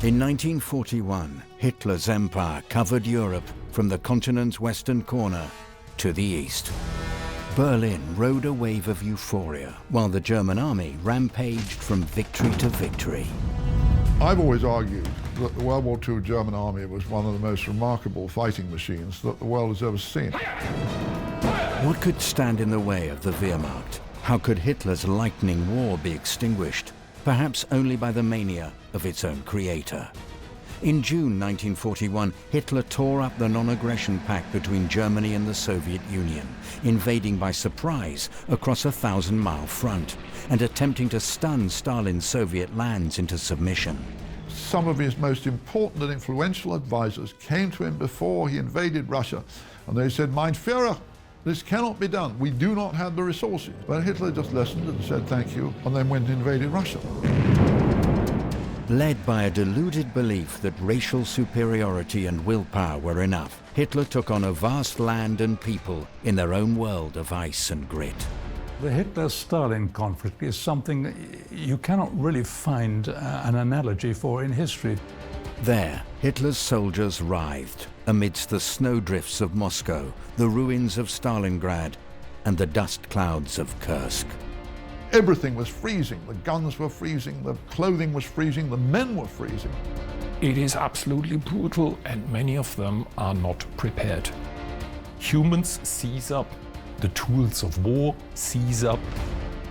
In 1941, Hitler's empire covered Europe from the continent's western corner to the east. Berlin rode a wave of euphoria, while the German army rampaged from victory to victory. I've always argued that the World War II German army was one of the most remarkable fighting machines that the world has ever seen. What could stand in the way of the Wehrmacht? How could Hitler's lightning war be extinguished? Perhaps only by the mania of its own creator. In June 1941, Hitler tore up the non-aggression pact between Germany and the Soviet Union, invading by surprise across a 1,000-mile front and attempting to stun Stalin's Soviet lands into submission. Some of his most important and influential advisors came to him before he invaded Russia, and they said, "Mein Führer, this cannot be done. We do not have the resources." But Hitler just listened and said thank you, and then went and invaded Russia. Led by a deluded belief that racial superiority and willpower were enough, Hitler took on a vast land and people in their own world of ice and grit. The Hitler-Stalin conflict is something you cannot really find an analogy for in history. There, Hitler's soldiers writhed amidst the snowdrifts of Moscow, the ruins of Stalingrad, and the dust clouds of Kursk. Everything was freezing. The guns were freezing, the clothing was freezing, the men were freezing. It is absolutely brutal, and many of them are not prepared. Humans seize up. The tools of war seize up.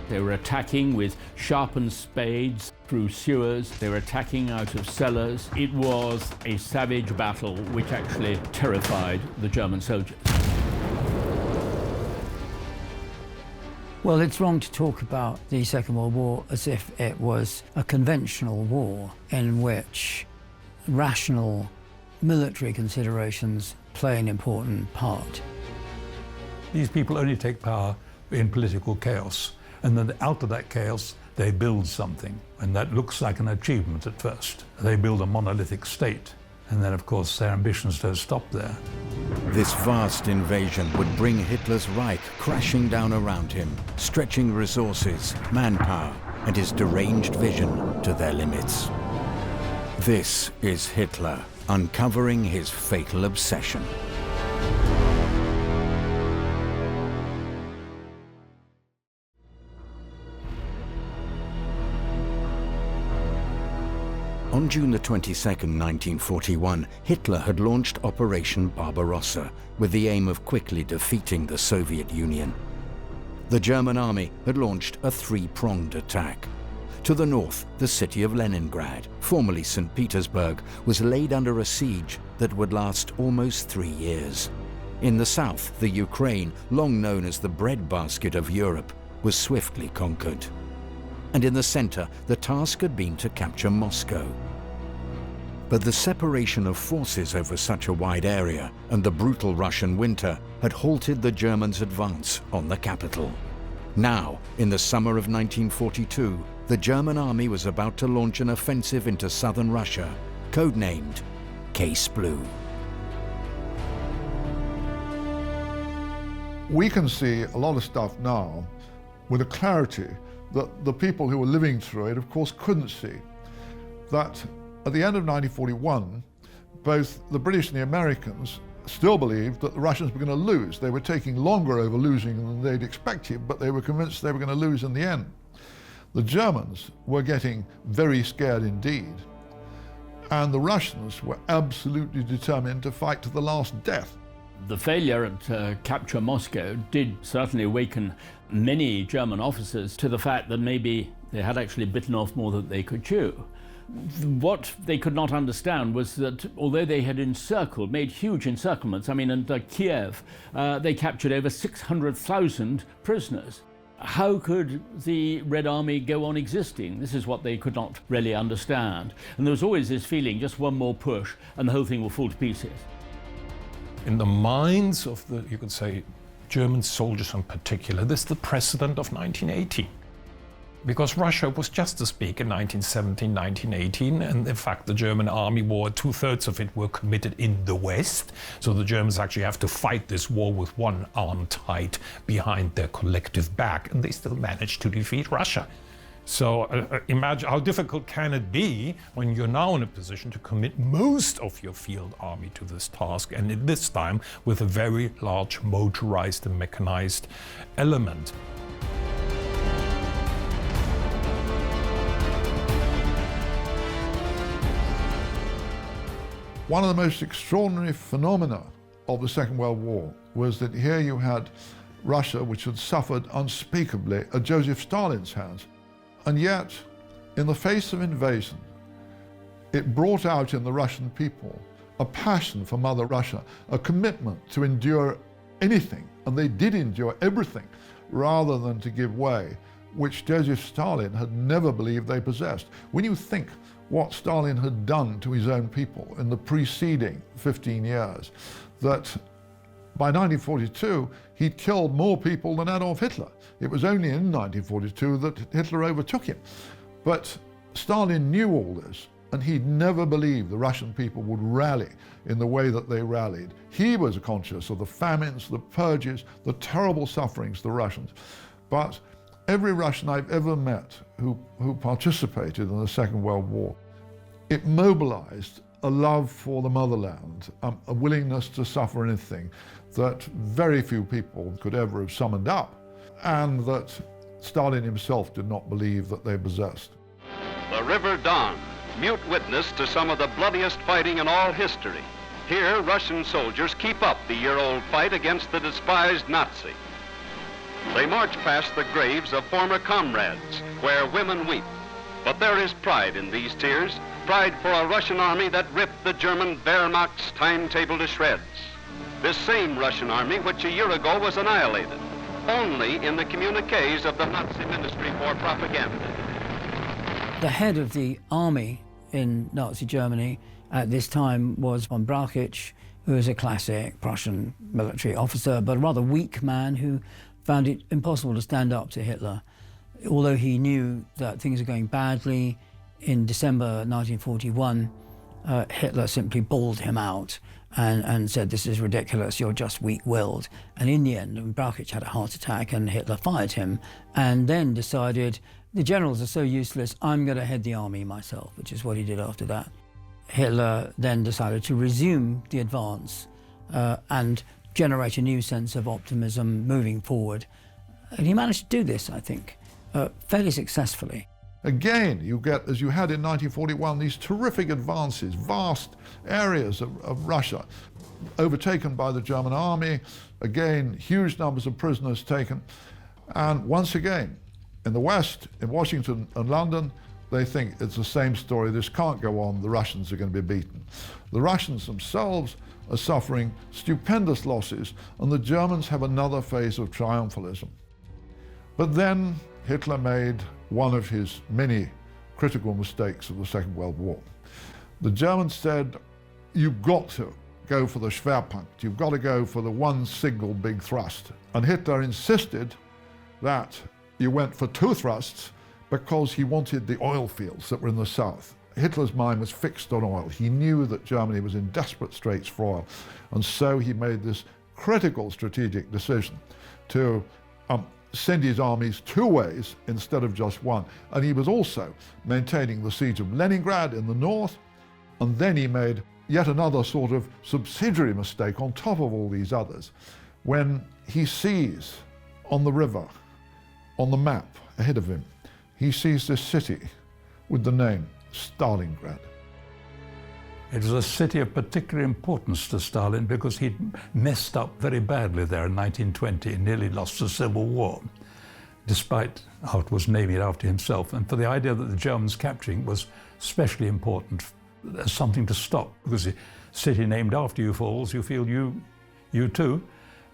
They were attacking with sharpened spades through sewers. They were attacking out of cellars. It was a savage battle which actually terrified the German soldiers. Well, it's wrong to talk about the Second World War as if it was a conventional war in which rational military considerations play an important part. These people only take power in political chaos, and then out of that chaos, they build something, and that looks like an achievement at first. They build a monolithic state, and then, of course, their ambitions don't stop there. This vast invasion would bring Hitler's Reich crashing down around him, stretching resources, manpower, and his deranged vision to their limits. This is Hitler, uncovering his fatal obsession. On June the 22nd, 1941, Hitler had launched Operation Barbarossa with the aim of quickly defeating the Soviet Union. The German army had launched a three-pronged attack. To the north, the city of Leningrad, formerly St. Petersburg, was laid under a siege that would last almost 3 years. In the south, the Ukraine, long known as the breadbasket of Europe, was swiftly conquered. And in the center, the task had been to capture Moscow. But the separation of forces over such a wide area and the brutal Russian winter had halted the Germans' advance on the capital. Now, in the summer of 1942, the German army was about to launch an offensive into southern Russia, codenamed Case Blue. We can see a lot of stuff now with a clarity that the people who were living through it, of course, couldn't see. That at the end of 1941, both the British and the Americans still believed that the Russians were going to lose. They were taking longer over losing than they'd expected, but they were convinced they were going to lose in the end. The Germans were getting very scared indeed, and the Russians were absolutely determined to fight to the last death. The failure to capture Moscow did certainly awaken many German officers to the fact that maybe they had actually bitten off more than they could chew. What they could not understand was that although they had made huge encirclements, in Kiev, they captured over 600,000 prisoners. How could the Red Army go on existing? This is what they could not really understand. And there was always this feeling, just one more push, and the whole thing will fall to pieces. In the minds of the, you could say, German soldiers in particular, this is the precedent of 1918. Because Russia was just as big in 1917, 1918, and in fact the German army war, 2/3 of it were committed in the West. So the Germans actually have to fight this war with one arm tied behind their collective back, and they still managed to defeat Russia. So imagine how difficult can it be when you're now in a position to commit most of your field army to this task, and at this time with a very large motorized and mechanized element. One of the most extraordinary phenomena of the Second World War was that here you had Russia, which had suffered unspeakably at Joseph Stalin's hands. And yet, in the face of invasion, it brought out in the Russian people a passion for Mother Russia, a commitment to endure anything, and they did endure everything, rather than to give way, which Joseph Stalin had never believed they possessed. When you think what Stalin had done to his own people in the preceding 15 years, that by 1942, he'd killed more people than Adolf Hitler. It was only in 1942 that Hitler overtook him. But Stalin knew all this, and he'd never believed the Russian people would rally in the way that they rallied. He was conscious of the famines, the purges, the terrible sufferings of the Russians. But every Russian I've ever met who participated in the Second World War, it mobilized a love for the motherland, a willingness to suffer anything that very few people could ever have summoned up, and that Stalin himself did not believe that they possessed. The River Don, mute witness to some of the bloodiest fighting in all history. Here, Russian soldiers keep up the year-old fight against the despised Nazi. They march past the graves of former comrades, where women weep. But there is pride in these tears, pride for a Russian army that ripped the German Wehrmacht's timetable to shreds. This same Russian army which a year ago was annihilated, only in the communiques of the Nazi Ministry for Propaganda. The head of the army in Nazi Germany at this time was von Brauchitsch, who was a classic Prussian military officer, but a rather weak man who found it impossible to stand up to Hitler. Although he knew that things were going badly, in December 1941, Hitler simply bawled him out and said, "This is ridiculous, you're just weak-willed." And in the end, Brauchitsch had a heart attack and Hitler fired him, and then decided, the generals are so useless, I'm going to head the army myself, which is what he did after that. Hitler then decided to resume the advance and generate a new sense of optimism moving forward. And he managed to do this, I think, fairly successfully. Again, you get, as you had in 1941, these terrific advances, vast areas of Russia overtaken by the German army, again, huge numbers of prisoners taken. And once again, in the West, in Washington and London, they think it's the same story. This can't go on. The Russians are going to be beaten. The Russians themselves are suffering stupendous losses, and the Germans have another phase of triumphalism. But then Hitler made one of his many critical mistakes of the Second World War. The Germans said, you've got to go for the Schwerpunkt. You've got to go for the one single big thrust. And Hitler insisted that you went for two thrusts because he wanted the oil fields that were in the south. Hitler's mind was fixed on oil. He knew that Germany was in desperate straits for oil. And so he made this critical strategic decision to send his armies two ways instead of just one. And he was also maintaining the siege of Leningrad in the north. And then he made yet another sort of subsidiary mistake on top of all these others, when he sees on the river, on the map ahead of him, he sees this city with the name Stalingrad. It was a city of particular importance to Stalin because he'd messed up very badly there in 1920 and nearly lost the Civil War, despite how it was named after himself. And for the idea that the Germans capturing was especially important as something to stop, because a city named after you falls, you feel you too,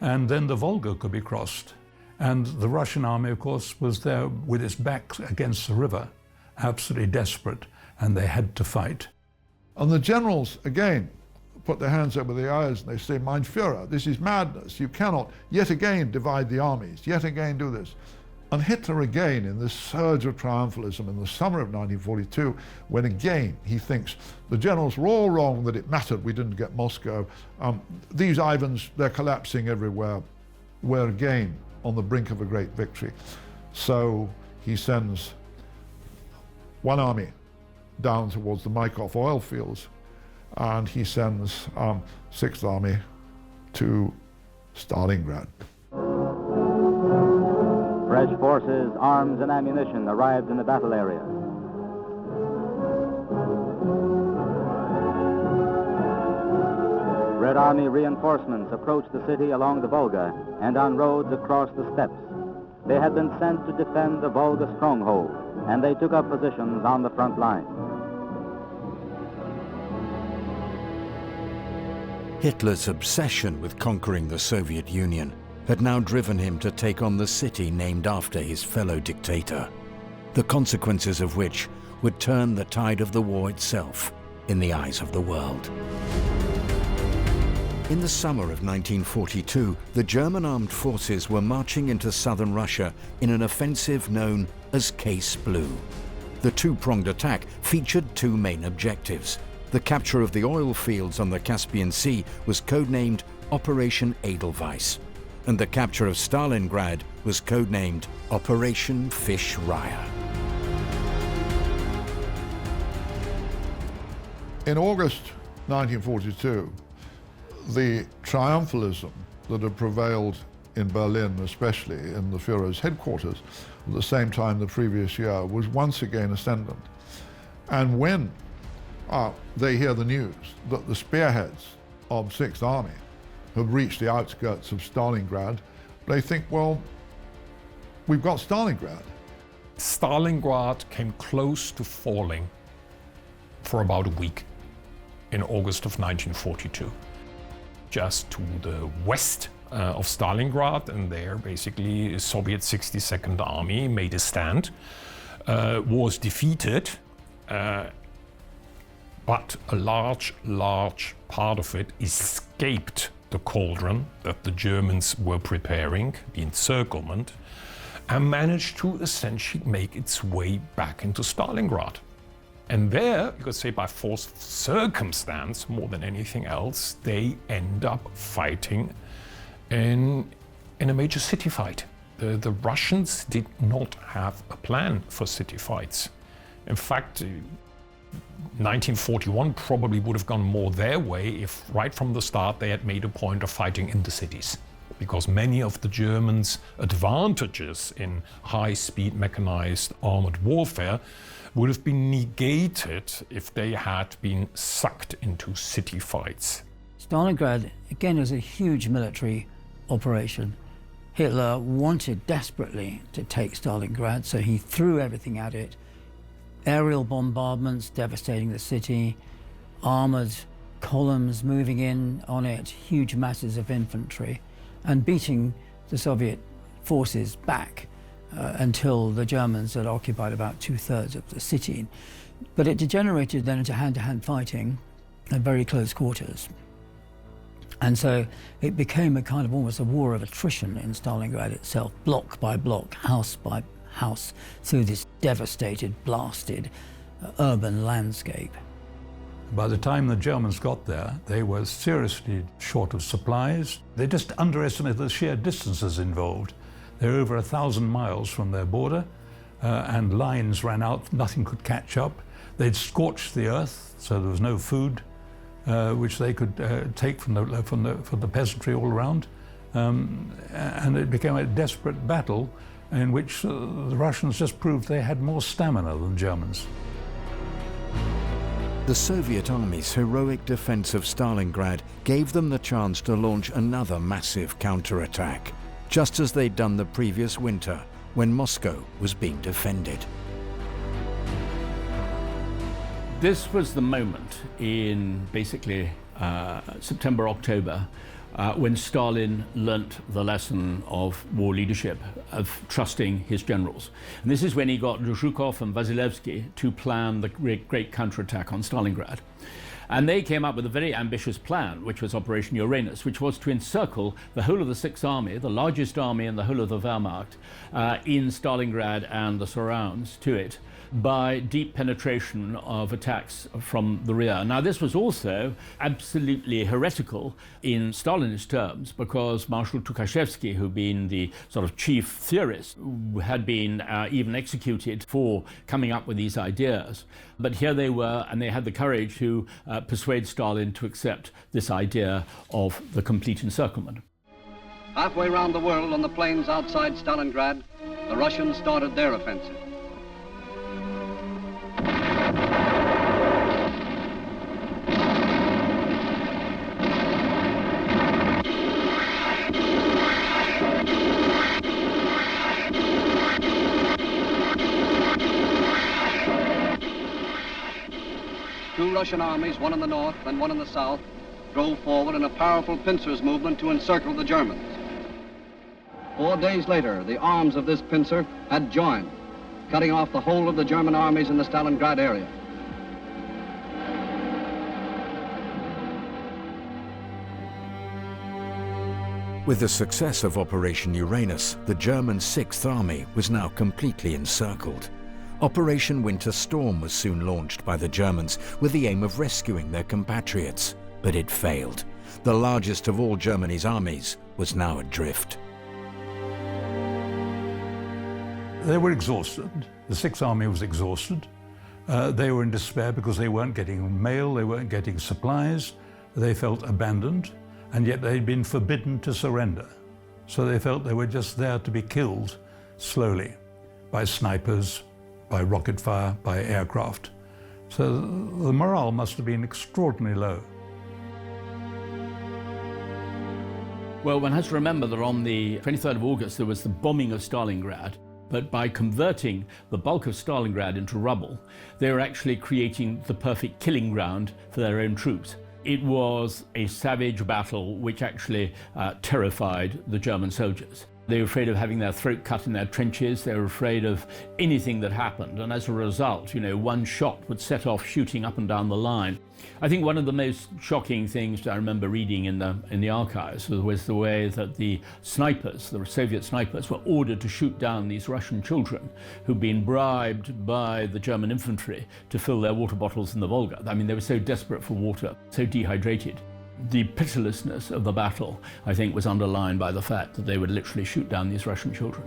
and then the Volga could be crossed. And the Russian army, of course, was there with its back against the river, absolutely desperate, and they had to fight. And the generals, again, put their hands over their eyes and they say, Mein Führer, this is madness. You cannot yet again divide the armies, yet again do this. And Hitler again, in this surge of triumphalism in the summer of 1942, when again he thinks the generals were all wrong that it mattered we didn't get Moscow. These Ivans, they're collapsing everywhere. We're again on the brink of a great victory. So he sends one army down towards the Maikop oil fields, and he sends 6th Army to Stalingrad. Fresh forces, arms and ammunition arrived in the battle area. Red Army reinforcements approached the city along the Volga and on roads across the steppes. They had been sent to defend the Volga stronghold, and they took up positions on the front line. Hitler's obsession with conquering the Soviet Union had now driven him to take on the city named after his fellow dictator, the consequences of which would turn the tide of the war itself in the eyes of the world. In the summer of 1942, the German armed forces were marching into southern Russia in an offensive known as Case Blue. The two-pronged attack featured two main objectives. The capture of the oil fields on the Caspian Sea was codenamed Operation Edelweiss, and the capture of Stalingrad was codenamed Operation Fish Raya. In August 1942, the triumphalism that had prevailed in Berlin, especially in the Führer's headquarters, at the same time the previous year, was once again ascendant. And when they hear the news that the spearheads of 6th Army have reached the outskirts of Stalingrad, they think, well, we've got Stalingrad. Stalingrad came close to falling for about a week in August of 1942. Just to the west of Stalingrad, and there basically Soviet 62nd Army made a stand, was defeated, but a large part of it escaped the cauldron that the Germans were preparing, the encirclement, and managed to essentially make its way back into Stalingrad. And there, you could say by force of circumstance, more than anything else, they end up fighting in a major city fight. The Russians did not have a plan for city fights. In fact, 1941 probably would have gone more their way if right from the start they had made a point of fighting in the cities. Because many of the Germans' advantages in high-speed mechanized armored warfare would have been negated if they had been sucked into city fights. Stalingrad, again, was a huge military operation. Hitler wanted desperately to take Stalingrad, so he threw everything at it. Aerial bombardments devastating the city, armored columns moving in on it, huge masses of infantry, and beating the Soviet forces back until the Germans had occupied about 2/3 of the city. But it degenerated then into hand-to-hand fighting at very close quarters. And so it became a kind of almost a war of attrition in Stalingrad itself, block by block, house by house, through this devastated, blasted urban landscape. By the time the Germans got there, they were seriously short of supplies. They just underestimated the sheer distances involved. They were over 1,000 miles from their border, and lines ran out, nothing could catch up. They'd scorched the earth, so there was no food which they could take from the peasantry all around. And it became a desperate battle in which the Russians just proved they had more stamina than Germans. The Soviet army's heroic defense of Stalingrad gave them the chance to launch another massive counterattack, just as they'd done the previous winter when Moscow was being defended. This was the moment in basically September, October, when Stalin learnt the lesson of war leadership, of trusting his generals. And this is when he got Zhukov and Vasilevsky to plan the great counterattack on Stalingrad. And they came up with a very ambitious plan, which was Operation Uranus, which was to encircle the whole of the 6th Army, the largest army in the whole of the Wehrmacht, in Stalingrad and the surrounds to it. by deep penetration of attacks from the rear. Now, this was also absolutely heretical in Stalinist terms, because Marshal Tukhachevsky, who'd been the sort of chief theorist, had been even executed for coming up with these ideas. But here they were, and they had the courage to persuade Stalin to accept this idea of the complete encirclement. Halfway around the world on the plains outside Stalingrad, the Russians started their offensive. Two Russian armies, one in the north and one in the south, drove forward in a powerful pincers movement to encircle the Germans. 4 days later, the arms of this pincer had joined, cutting off the whole of the German armies in the Stalingrad area. With the success of Operation Uranus, the German Sixth Army was now completely encircled. Operation Winter Storm was soon launched by the Germans with the aim of rescuing their compatriots, but it failed. The largest of all Germany's armies was now adrift. They were exhausted. The Sixth Army was exhausted. They were in despair because they weren't getting mail, they weren't getting supplies. They felt abandoned, and yet they'd been forbidden to surrender. So they felt they were just there to be killed slowly by snipers, by rocket fire, by aircraft. So the morale must have been extraordinarily low. Well, one has to remember that on the 23rd of August there was the bombing of Stalingrad, but by converting the bulk of Stalingrad into rubble, they were actually creating the perfect killing ground for their own troops. It was a savage battle which actually terrified the German soldiers. They were afraid of having their throat cut in their trenches. They were afraid of anything that happened. And as a result, you know, one shot would set off shooting up and down the line. I think one of the most shocking things that I remember reading in the archives was the way that the snipers, the Soviet snipers, were ordered to shoot down these Russian children who'd been bribed by the German infantry to fill their water bottles in the Volga. I mean, they were so desperate for water, so dehydrated. The pitilessness of the battle, I think, was underlined by the fact that they would literally shoot down these Russian children.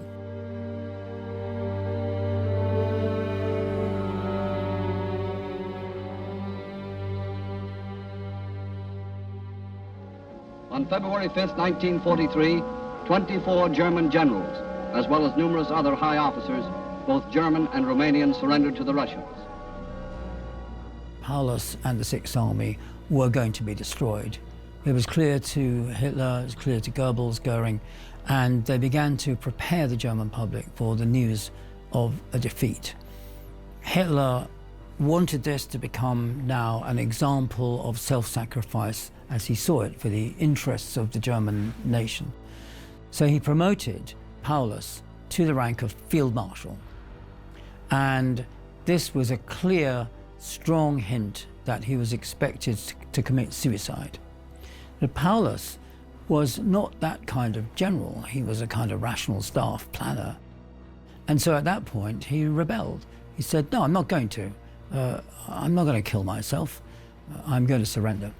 On February 5th, 1943, 24 German generals, as well as numerous other high officers, both German and Romanian, surrendered to the Russians. Paulus and the Sixth Army were going to be destroyed. It was clear to Hitler, it was clear to Goebbels, Goering, and they began to prepare the German public for the news of a defeat. Hitler wanted this to become now an example of self-sacrifice as he saw it for the interests of the German nation. So he promoted Paulus to the rank of Field Marshal. And this was a clear, strong hint that he was expected to commit suicide. But Paulus was not that kind of general. He was a kind of rational staff planner. And so at that point, he rebelled. He said, no, I'm not going to. I'm not going to kill myself. I'm going to surrender.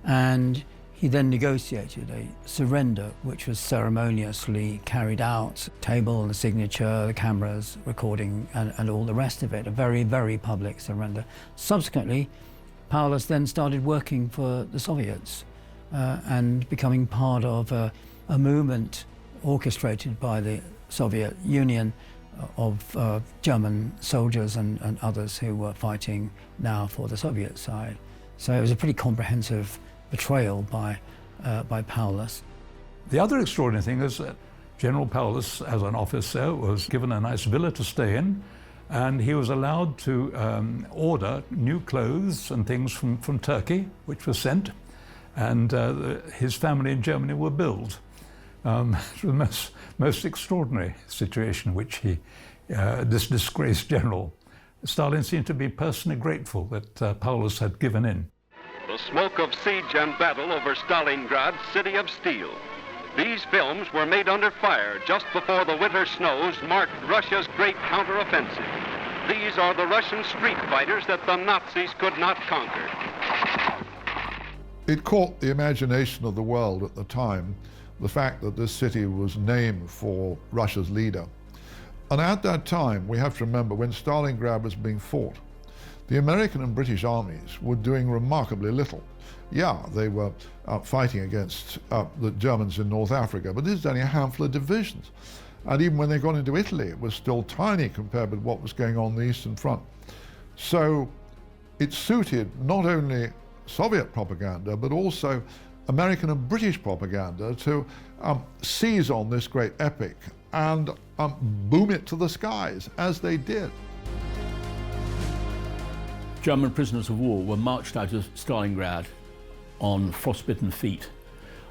And he then negotiated a surrender, which was ceremoniously carried out. Table, the signature, the cameras, recording, and all the rest of it. A very, very public surrender. Subsequently, Paulus then started working for the Soviets and becoming part of a movement orchestrated by the Soviet Union of German soldiers and others who were fighting now for the Soviet side. So it was a pretty comprehensive betrayal by Paulus. The other extraordinary thing is that General Paulus, as an officer, was given a nice villa to stay in, and he was allowed to order new clothes and things from Turkey, which was sent, and his family in Germany were billed. It was the most extraordinary situation which he, this disgraced general. Stalin seemed to be personally grateful that Paulus had given in. The smoke of siege and battle over Stalingrad, city of steel. These films were made under fire just before the winter snows marked Russia's great counteroffensive. These are the Russian street fighters that the Nazis could not conquer. It caught the imagination of the world at the time, the fact that this city was named for Russia's leader. And at that time, we have to remember, when Stalingrad was being fought, the American and British armies were doing remarkably little. Yeah, they were fighting against the Germans in North Africa, but this is only a handful of divisions. And even when they got into Italy, it was still tiny compared with what was going on the Eastern Front. So it suited not only Soviet propaganda, but also American and British propaganda to seize on this great epic and boom it to the skies, as they did. German prisoners of war were marched out of Stalingrad on frostbitten feet.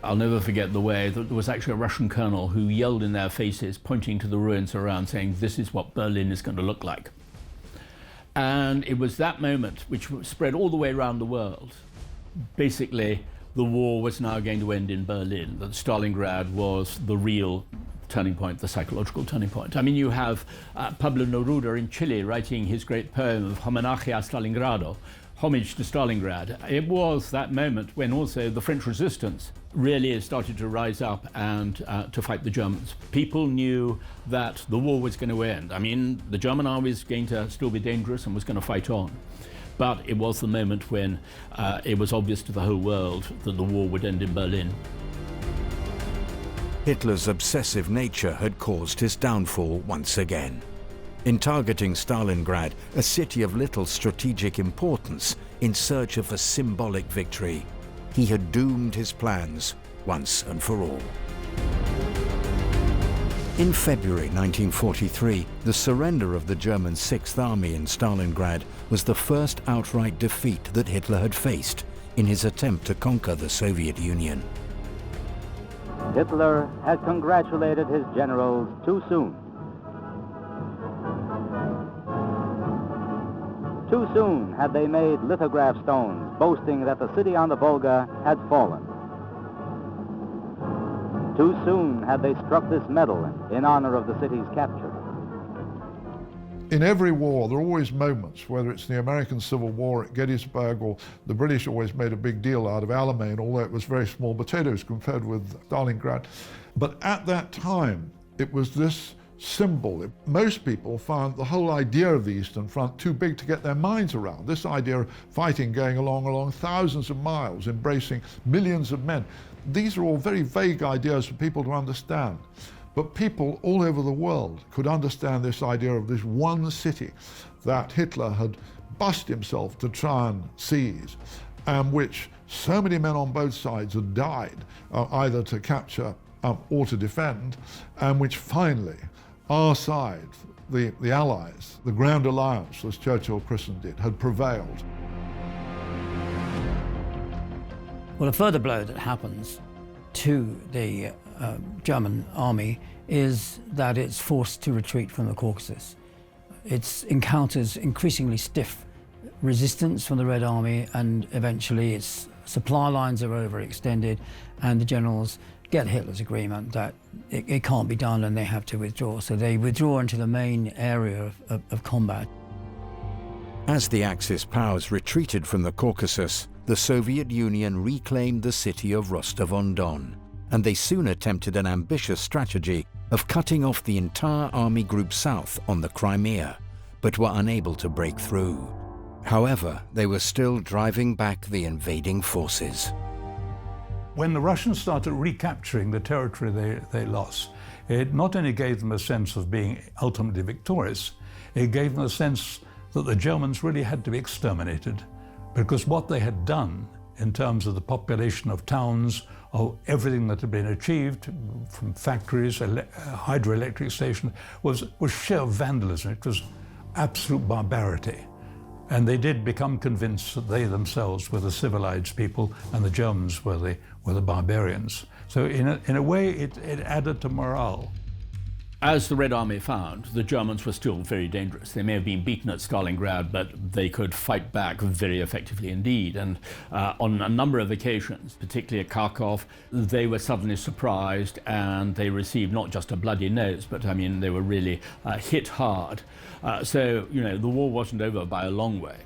I'll never forget the way that there was actually a Russian colonel who yelled in their faces, pointing to the ruins around, saying, "This is what Berlin is going to look like." And it was that moment, which spread all the way around the world. Basically, the war was now going to end in Berlin, that Stalingrad was the real turning point, the psychological turning point. I mean, you have Pablo Neruda in Chile writing his great poem of Homenaje a Stalingrado, homage to Stalingrad. It was that moment when also the French resistance really started to rise up and to fight the Germans. People knew that the war was going to end. I mean, the German army was going to still be dangerous and was going to fight on. But it was the moment when it was obvious to the whole world that the war would end in Berlin. Hitler's obsessive nature had caused his downfall once again. In targeting Stalingrad, a city of little strategic importance, in search of a symbolic victory, he had doomed his plans once and for all. In February 1943, the surrender of the German Sixth Army in Stalingrad was the first outright defeat that Hitler had faced in his attempt to conquer the Soviet Union. Hitler had congratulated his generals too soon. Too soon had they made lithograph stones boasting that the city on the Volga had fallen. Too soon had they struck this medal in honor of the city's capture. In every war, there are always moments, whether it's the American Civil War at Gettysburg or the British always made a big deal out of Alamein, although it was very small potatoes compared with Stalingrad. But at that time, it was this symbol. Most people found the whole idea of the Eastern Front too big to get their minds around. This idea of fighting going along thousands of miles, embracing millions of men. These are all very vague ideas for people to understand. But people all over the world could understand this idea of this one city that Hitler had bust himself to try and seize, and which so many men on both sides had died, either to capture or to defend, and which finally, our side, the Allies, the Grand Alliance, as Churchill christened it, had prevailed. Well, a further blow that happens to the German army is that it's forced to retreat from the Caucasus. It encounters increasingly stiff resistance from the Red Army, and eventually its supply lines are overextended, and the generals get Hitler's agreement that it can't be done and they have to withdraw. So they withdraw into the main area of combat. As the Axis powers retreated from the Caucasus, the Soviet Union reclaimed the city of Rostov-on-Don, and they soon attempted an ambitious strategy of cutting off the entire army group south on the Crimea, but were unable to break through. However, they were still driving back the invading forces. When the Russians started recapturing the territory they lost, it not only gave them a sense of being ultimately victorious, it gave them a sense that the Germans really had to be exterminated, because what they had done in terms of the population of towns, of everything that had been achieved from factories, hydroelectric stations, was sheer vandalism. It was absolute barbarity. And they did become convinced that they themselves were the civilized people and the Germans were the barbarians. So in a way, it added to morale. As the Red Army found, the Germans were still very dangerous. They may have been beaten at Stalingrad, but they could fight back very effectively indeed. And on a number of occasions, particularly at Kharkov, they were suddenly surprised and they received not just a bloody nose, but I mean, they were really hit hard. So, you know, the war wasn't over by a long way.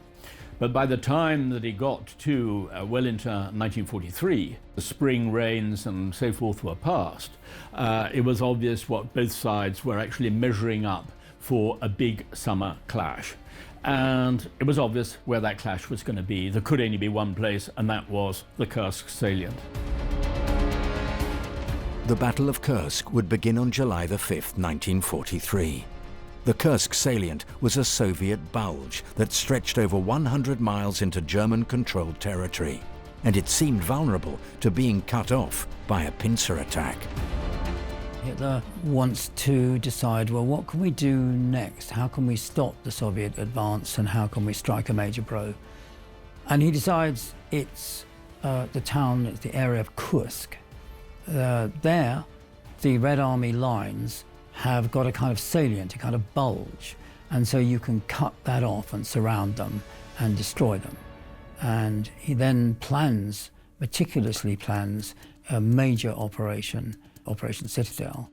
But by the time that it got to well into 1943, the spring rains and so forth were past, it was obvious what both sides were actually measuring up for a big summer clash. And it was obvious where that clash was going to be. There could only be one place, and that was the Kursk salient. The Battle of Kursk would begin on July the 5th, 1943. The Kursk salient was a Soviet bulge that stretched over 100 miles into German-controlled territory, and it seemed vulnerable to being cut off by a pincer attack. Hitler wants to decide, well, what can we do next? How can we stop the Soviet advance, and how can we strike a major blow? And he decides it's the area of Kursk. There, the Red Army lines have got a kind of salient, a kind of bulge, and so you can cut that off and surround them and destroy them. And he then meticulously plans a major operation, Operation Citadel.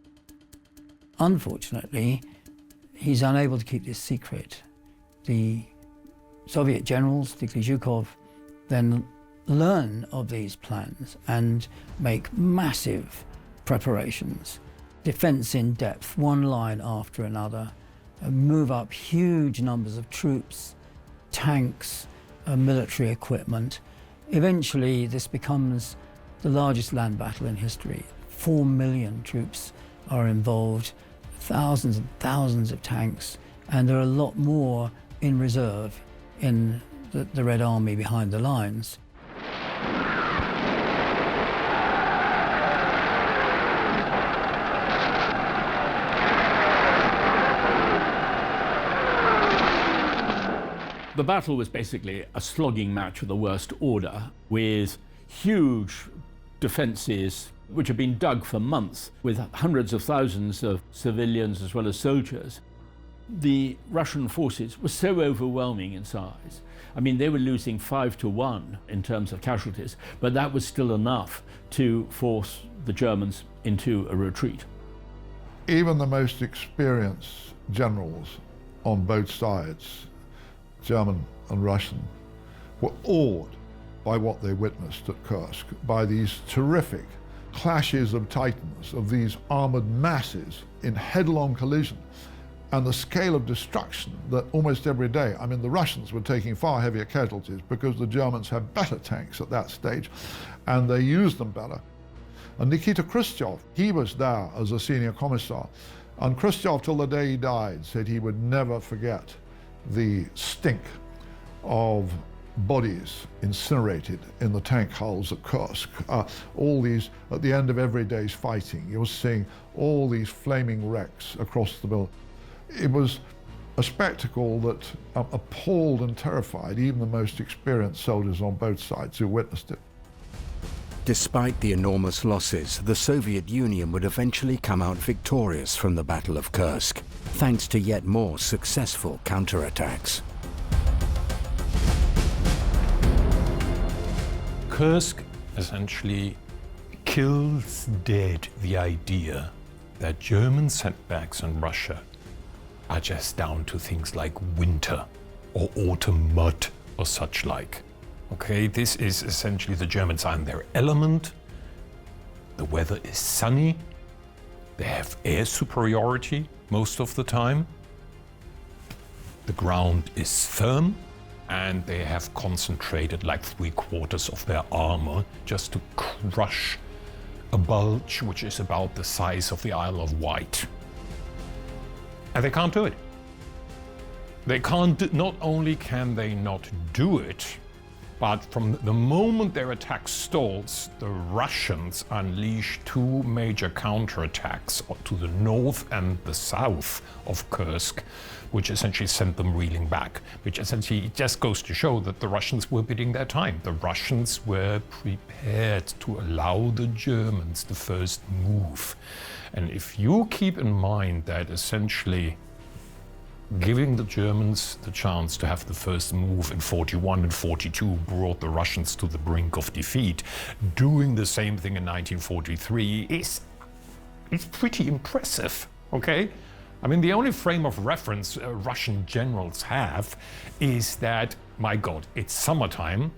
Unfortunately, he's unable to keep this secret. The Soviet generals, particularly Zhukov, then learn of these plans and make massive preparations. Defense in depth, one line after another, move up huge numbers of troops, tanks, military equipment. Eventually, this becomes the largest land battle in history. 4 million troops are involved, thousands and thousands of tanks, and there are a lot more in reserve in the Red Army behind the lines. The battle was basically a slogging match of the worst order, with huge defences which had been dug for months, with hundreds of thousands of civilians as well as soldiers. The Russian forces were so overwhelming in size. I mean, they were losing 5 to 1 in terms of casualties, but that was still enough to force the Germans into a retreat. Even the most experienced generals on both sides, German and Russian, were awed by what they witnessed at Kursk, by these terrific clashes of titans, of these armoured masses in headlong collision, and the scale of destruction that almost every day, I mean, the Russians were taking far heavier casualties because the Germans had better tanks at that stage, and they used them better. And Nikita Khrushchev, he was there as a senior commissar, and Khrushchev, till the day he died, said he would never forget the stink of bodies incinerated in the tank hulls at Kursk. All these, at the end of every day's fighting, you were seeing all these flaming wrecks across the building. It was a spectacle that appalled and terrified even the most experienced soldiers on both sides who witnessed it. Despite the enormous losses, the Soviet Union would eventually come out victorious from the Battle of Kursk, thanks to yet more successful counterattacks. Kursk essentially kills dead the idea that German setbacks in Russia are just down to things like winter or autumn mud or such like. Okay, this is essentially the Germans are in their element. The weather is sunny. They have air superiority most of the time. The ground is firm, and they have concentrated like 3/4 of their armor just to crush a bulge which is about the size of the Isle of Wight. And they can't do it. Not only can they not do it, But from the moment their attack stalls, the Russians unleash two major counterattacks to the north and the south of Kursk, which essentially sent them reeling back, which essentially just goes to show that the Russians were biding their time. The Russians were prepared to allow the Germans the first move. And if you keep in mind that essentially giving the Germans the chance to have the first move in 41 and 42 brought the Russians to the brink of defeat, doing the same thing in 1943 is pretty impressive, okay? I mean, the only frame of reference Russian generals have is that, my God, it's summertime,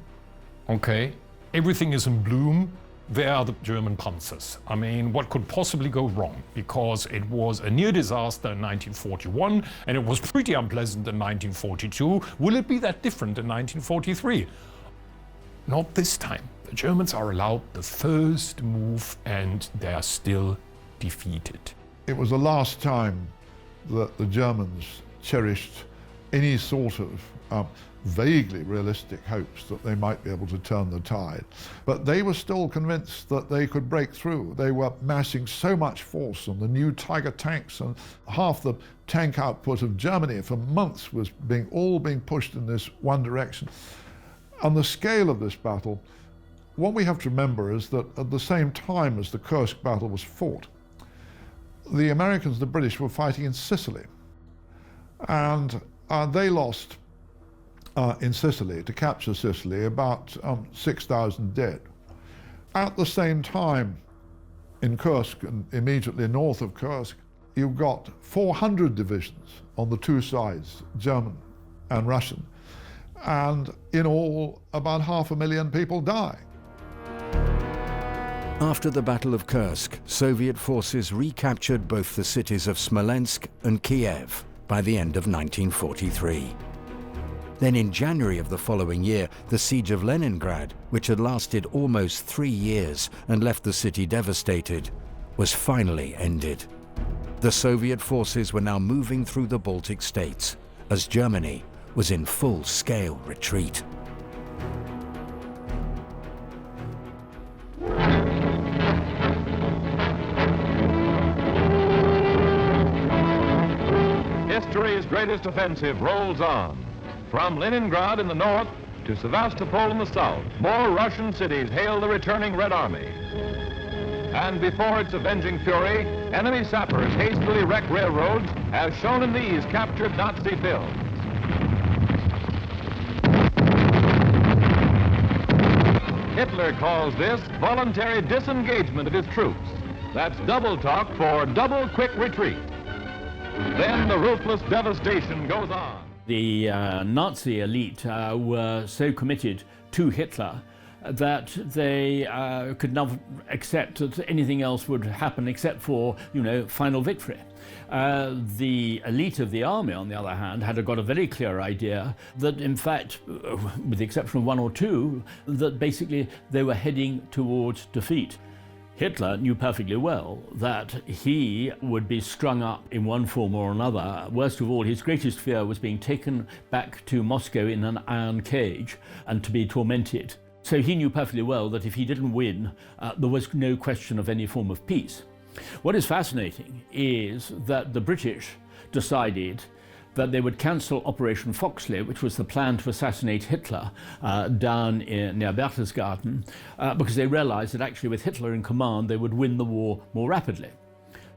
okay? Everything is in bloom. There are the German panzers. I mean, what could possibly go wrong? Because it was a near disaster in 1941 and it was pretty unpleasant in 1942. Will it be that different in 1943? Not this time. The Germans are allowed the first move and they are still defeated. It was the last time that the Germans cherished any sort of vaguely realistic hopes that they might be able to turn the tide. But they were still convinced that they could break through. They were massing so much force on the new Tiger tanks, and half the tank output of Germany for months was all being pushed in this one direction. On the scale of this battle, what we have to remember is that at the same time as the Kursk battle was fought, the Americans and the British were fighting in Sicily. And they lost in Sicily, to capture Sicily, about 6,000 dead. At the same time, in Kursk and immediately north of Kursk, you've got 400 divisions on the two sides, German and Russian. And in all, about 500,000 people die. After the Battle of Kursk, Soviet forces recaptured both the cities of Smolensk and Kiev by the end of 1943. Then in January of the following year, the siege of Leningrad, which had lasted almost 3 years and left the city devastated, was finally ended. The Soviet forces were now moving through the Baltic states, as Germany was in full-scale retreat. History's greatest offensive rolls on. From Leningrad in the north to Sevastopol in the south, more Russian cities hail the returning Red Army. And before its avenging fury, enemy sappers hastily wreck railroads, as shown in these captured Nazi films. Hitler calls this voluntary disengagement of his troops. That's double talk for double quick retreat. Then the ruthless devastation goes on. The Nazi elite were so committed to Hitler that they could not accept that anything else would happen except for, final victory. The elite of the army, on the other hand, had got a very clear idea that, in fact, with the exception of one or two, that basically they were heading towards defeat. Hitler knew perfectly well that he would be strung up in one form or another. Worst of all, his greatest fear was being taken back to Moscow in an iron cage and to be tormented. So he knew perfectly well that if he didn't win, there was no question of any form of peace. What is fascinating is that the British decided that they would cancel Operation Foxley, which was the plan to assassinate Hitler down near Berchtesgaden, because they realized that actually with Hitler in command, they would win the war more rapidly.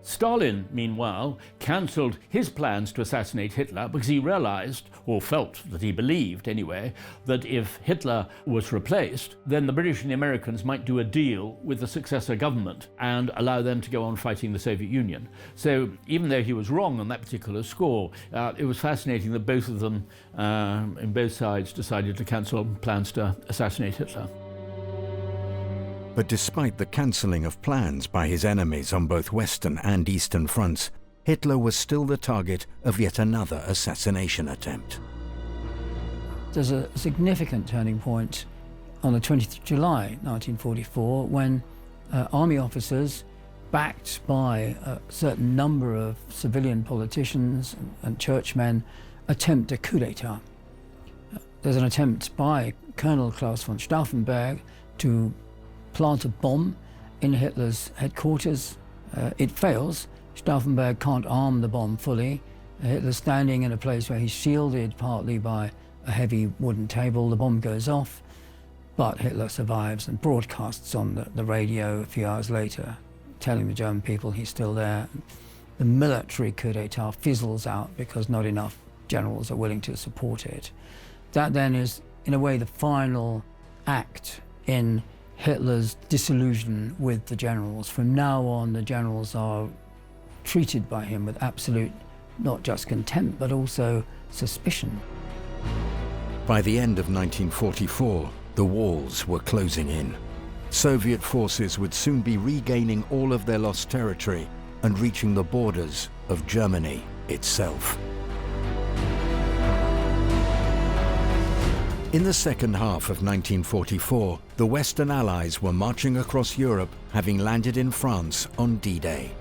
Stalin, meanwhile, cancelled his plans to assassinate Hitler because he realized, or felt that he believed anyway, that if Hitler was replaced, then the British and the Americans might do a deal with the successor government and allow them to go on fighting the Soviet Union. So even though he was wrong on that particular score, it was fascinating that both of them, in both sides, decided to cancel plans to assassinate Hitler. But despite the cancelling of plans by his enemies on both Western and Eastern fronts, Hitler was still the target of yet another assassination attempt. There's a significant turning point on the 20th of July 1944 when army officers, backed by a certain number of civilian politicians and churchmen, attempt a coup d'etat. There's an attempt by Colonel Klaus von Stauffenberg to plant a bomb in Hitler's headquarters. It fails. Stauffenberg can't arm the bomb fully. Hitler's standing in a place where he's shielded partly by a heavy wooden table. The bomb goes off, but Hitler survives and broadcasts on the radio a few hours later, telling the German people he's still there. The military coup d'etat fizzles out because not enough generals are willing to support it. That then is, in a way, the final act in Hitler's disillusion with the generals. From now on, the generals are treated by him with absolute, not just contempt, but also suspicion. By the end of 1944, the walls were closing in. Soviet forces would soon be regaining all of their lost territory and reaching the borders of Germany itself. In the second half of 1944, the Western Allies were marching across Europe, having landed in France on D-Day.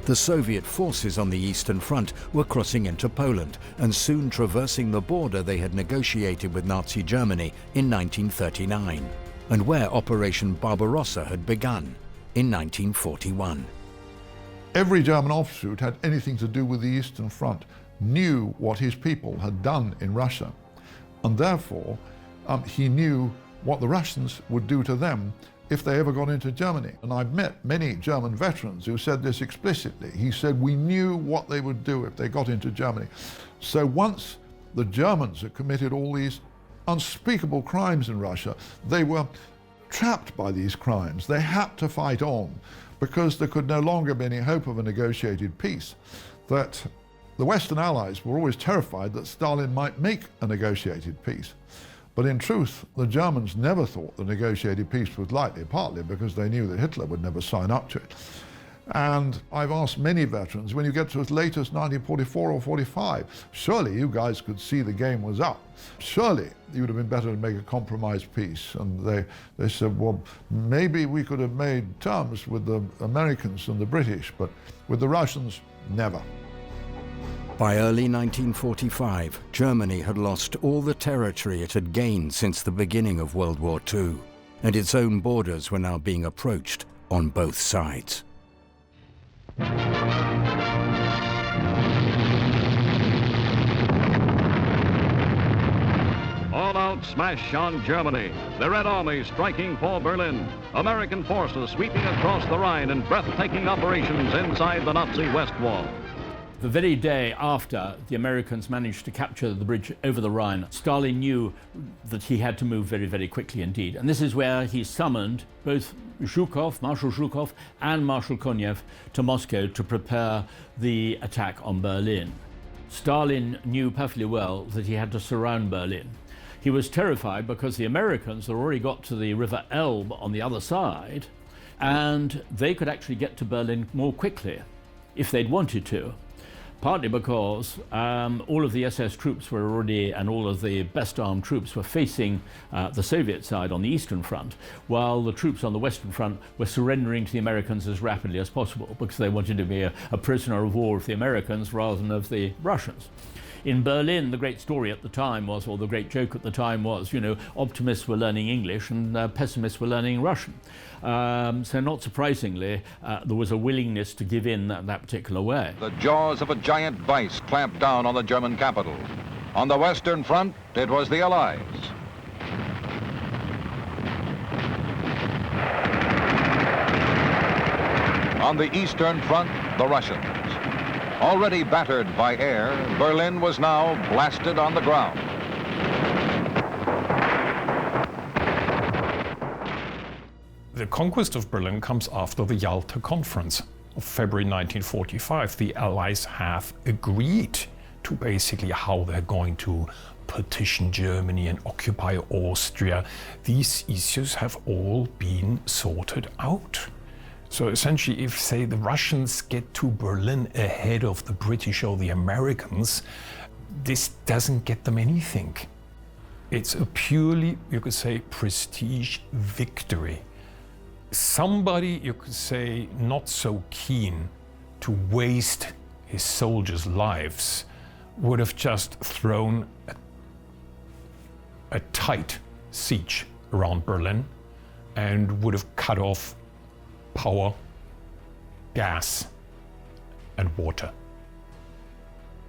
The Soviet forces on the Eastern Front were crossing into Poland and soon traversing the border they had negotiated with Nazi Germany in 1939, and where Operation Barbarossa had begun in 1941. Every German officer who'd had anything to do with the Eastern Front knew what his people had done in Russia, and therefore he knew what the Russians would do to them if they ever got into Germany. And I've met many German veterans who said this explicitly. He said, we knew what they would do if they got into Germany. So once the Germans had committed all these unspeakable crimes in Russia, they were trapped by these crimes. They had to fight on because there could no longer be any hope of a negotiated peace. That the Western Allies were always terrified that Stalin might make a negotiated peace. But in truth, the Germans never thought the negotiated peace was likely, partly because they knew that Hitler would never sign up to it. And I've asked many veterans, when you get to as late as 1944 or 45, surely you guys could see the game was up. Surely you would have been better to make a compromise peace. And they said, well, maybe we could have made terms with the Americans and the British, but with the Russians, never. By early 1945, Germany had lost all the territory it had gained since the beginning of World War II, and its own borders were now being approached on both sides. All-out smash on Germany. The Red Army striking for Berlin. American forces sweeping across the Rhine in breathtaking operations inside the Nazi West Wall. The very day after the Americans managed to capture the bridge over the Rhine, Stalin knew that he had to move very, very quickly indeed. And this is where he summoned both Marshal Zhukov and Marshal Konev to Moscow to prepare the attack on Berlin. Stalin knew perfectly well that he had to surround Berlin. He was terrified because the Americans had already got to the River Elbe on the other side, and they could actually get to Berlin more quickly if they'd wanted to. Partly because all of the SS troops were already, and all of the best armed troops were facing the Soviet side on the Eastern Front, while the troops on the Western Front were surrendering to the Americans as rapidly as possible because they wanted to be a prisoner of war of the Americans rather than of the Russians. In Berlin, the great story at the time was, or the great joke at the time was, optimists were learning English and pessimists were learning Russian. So not surprisingly, there was a willingness to give in that particular way. The jaws of a giant vice clamped down on the German capital. On the Western Front, it was the Allies. On the Eastern Front, the Russians. Already battered by air, Berlin was now blasted on the ground. The conquest of Berlin comes after the Yalta Conference of February 1945. The Allies have agreed to basically how they're going to partition Germany and occupy Austria. These issues have all been sorted out. So essentially, if, say, the Russians get to Berlin ahead of the British or the Americans, this doesn't get them anything. It's a purely, you could say, prestige victory. Somebody, you could say, not so keen to waste his soldiers' lives would have just thrown a tight siege around Berlin and would have cut off power, gas, and water,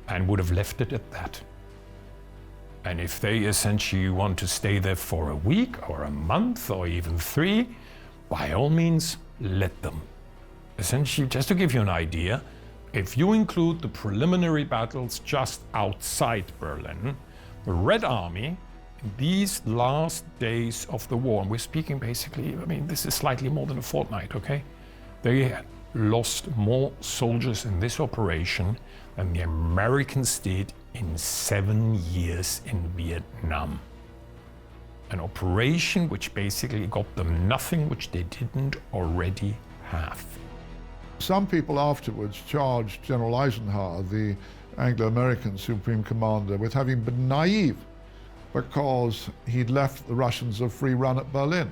and would have left it at that. And if they essentially want to stay there for a week or a month or even 3, by all means, let them. Essentially, just to give you an idea, if you include the preliminary battles just outside Berlin, the Red Army, in these last days of the war, and we're speaking basically, I mean, this is slightly more than a fortnight, okay? They had lost more soldiers in this operation than the Americans did in 7 years in Vietnam. An operation which basically got them nothing which they didn't already have. Some people afterwards charged General Eisenhower, the Anglo-American Supreme Commander, with having been naive because he'd left the Russians a free run at Berlin.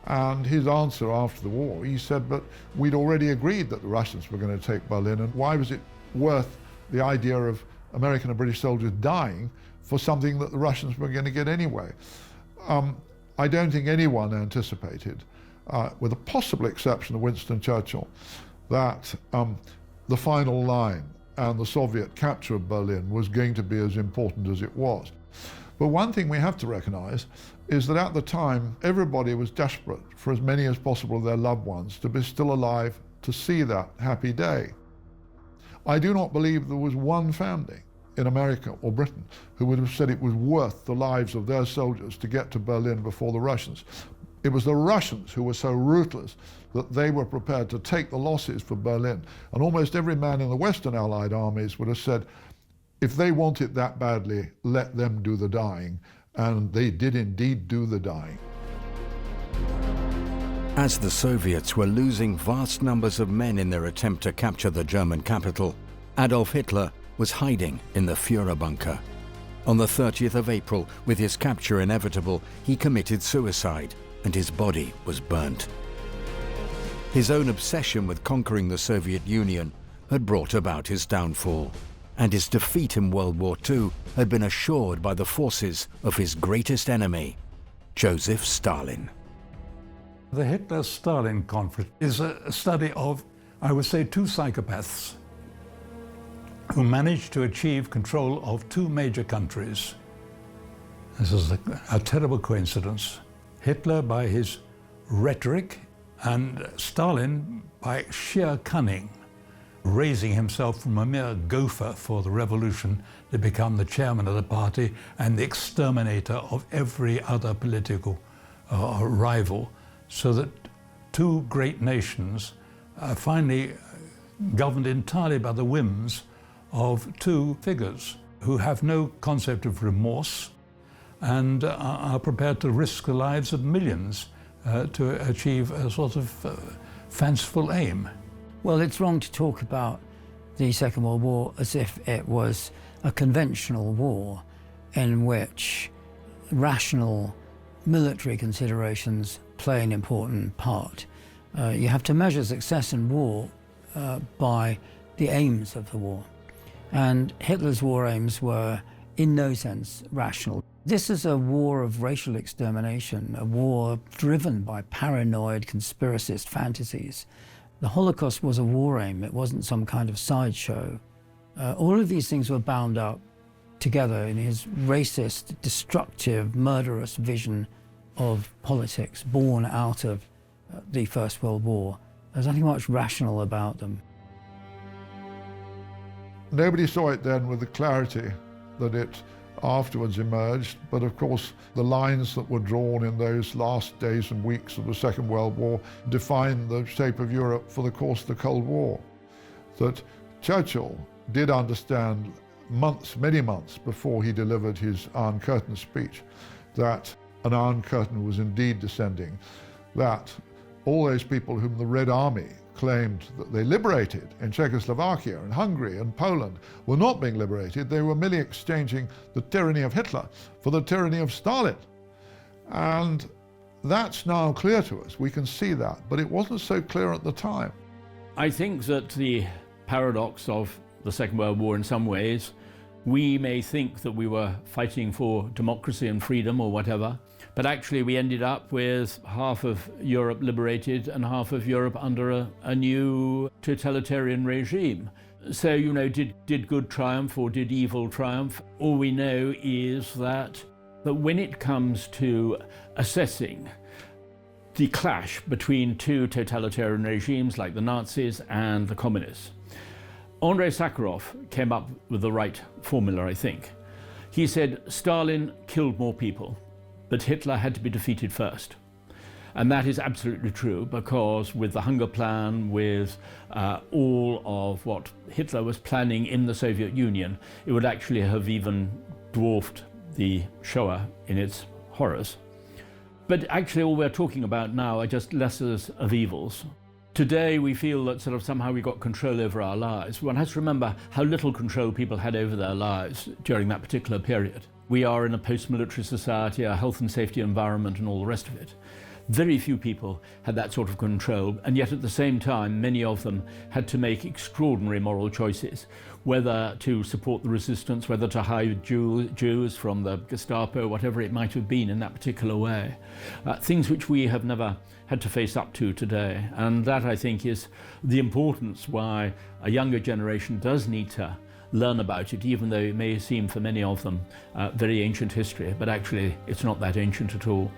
And his answer after the war, he said, but we'd already agreed that the Russians were going to take Berlin, and why was it worth the idea of American and British soldiers dying for something that the Russians were going to get anyway? I don't think anyone anticipated, with the possible exception of Winston Churchill, that the final line and the Soviet capture of Berlin was going to be as important as it was. But one thing we have to recognize is that at the time, everybody was desperate for as many as possible of their loved ones to be still alive to see that happy day. I do not believe there was one family in America or Britain who would have said it was worth the lives of their soldiers to get to Berlin before the Russians. It was the Russians who were so ruthless that they were prepared to take the losses for Berlin. And almost every man in the Western Allied armies would have said, if they want it that badly, let them do the dying. And they did indeed do the dying. As the Soviets were losing vast numbers of men in their attempt to capture the German capital, Adolf Hitler was hiding in the Führer bunker. On the 30th of April, with his capture inevitable, he committed suicide, and his body was burnt. His own obsession with conquering the Soviet Union had brought about his downfall, and his defeat in World War II had been assured by the forces of his greatest enemy, Joseph Stalin. The Hitler-Stalin conflict is a study of, I would say, 2 psychopaths who managed to achieve control of 2 major countries. This is a terrible coincidence. Hitler by his rhetoric and Stalin by sheer cunning, raising himself from a mere gopher for the revolution to become the chairman of the party and the exterminator of every other political rival, so that 2 great nations are finally governed entirely by the whims of 2 figures who have no concept of remorse and are prepared to risk the lives of millions to achieve a sort of fanciful aim. Well, it's wrong to talk about the Second World War as if it was a conventional war in which rational military considerations play an important part. You have to measure success in war by the aims of the war. And Hitler's war aims were in no sense rational. This is a war of racial extermination, a war driven by paranoid conspiracist fantasies. The Holocaust was a war aim, it wasn't some kind of sideshow. All of these things were bound up together in his racist, destructive, murderous vision of politics born out of the First World War. There's nothing much rational about them. Nobody saw it then with the clarity that it afterwards emerged, but of course the lines that were drawn in those last days and weeks of the Second World War defined the shape of Europe for the course of the Cold War. That Churchill did understand months, many months before he delivered his Iron Curtain speech, that an Iron Curtain was indeed descending, that all those people whom the Red Army claimed that they liberated in Czechoslovakia and Hungary and Poland were not being liberated. They were merely exchanging the tyranny of Hitler for the tyranny of Stalin. And that's now clear to us. We can see that, but it wasn't so clear at the time. I think that the paradox of the Second World War in some ways We may think that we were fighting for democracy and freedom or whatever, but actually we ended up with half of Europe liberated and half of Europe under a new totalitarian regime. So, you know, did good triumph or did evil triumph? All we know is that when it comes to assessing the clash between two totalitarian regimes like the Nazis and the communists, Andrei Sakharov came up with the right formula, I think. He said Stalin killed more people, but Hitler had to be defeated first. And that is absolutely true, because with the hunger plan, with all of what Hitler was planning in the Soviet Union, it would actually have even dwarfed the Shoah in its horrors. But actually all we're talking about now are just lessers of evils. Today we feel that sort of somehow we got control over our lives. One has to remember how little control people had over their lives during that particular period. We are in a post-military society, a health and safety environment and all the rest of it. Very few people had that sort of control, and yet at the same time many of them had to make extraordinary moral choices, whether to support the resistance, whether to hide Jews from the Gestapo, whatever it might have been in that particular way. Things which we have never had to face up to today, and that I think is the importance why a younger generation does need to learn about it, even though it may seem for many of them very ancient history, but actually it's not that ancient at all.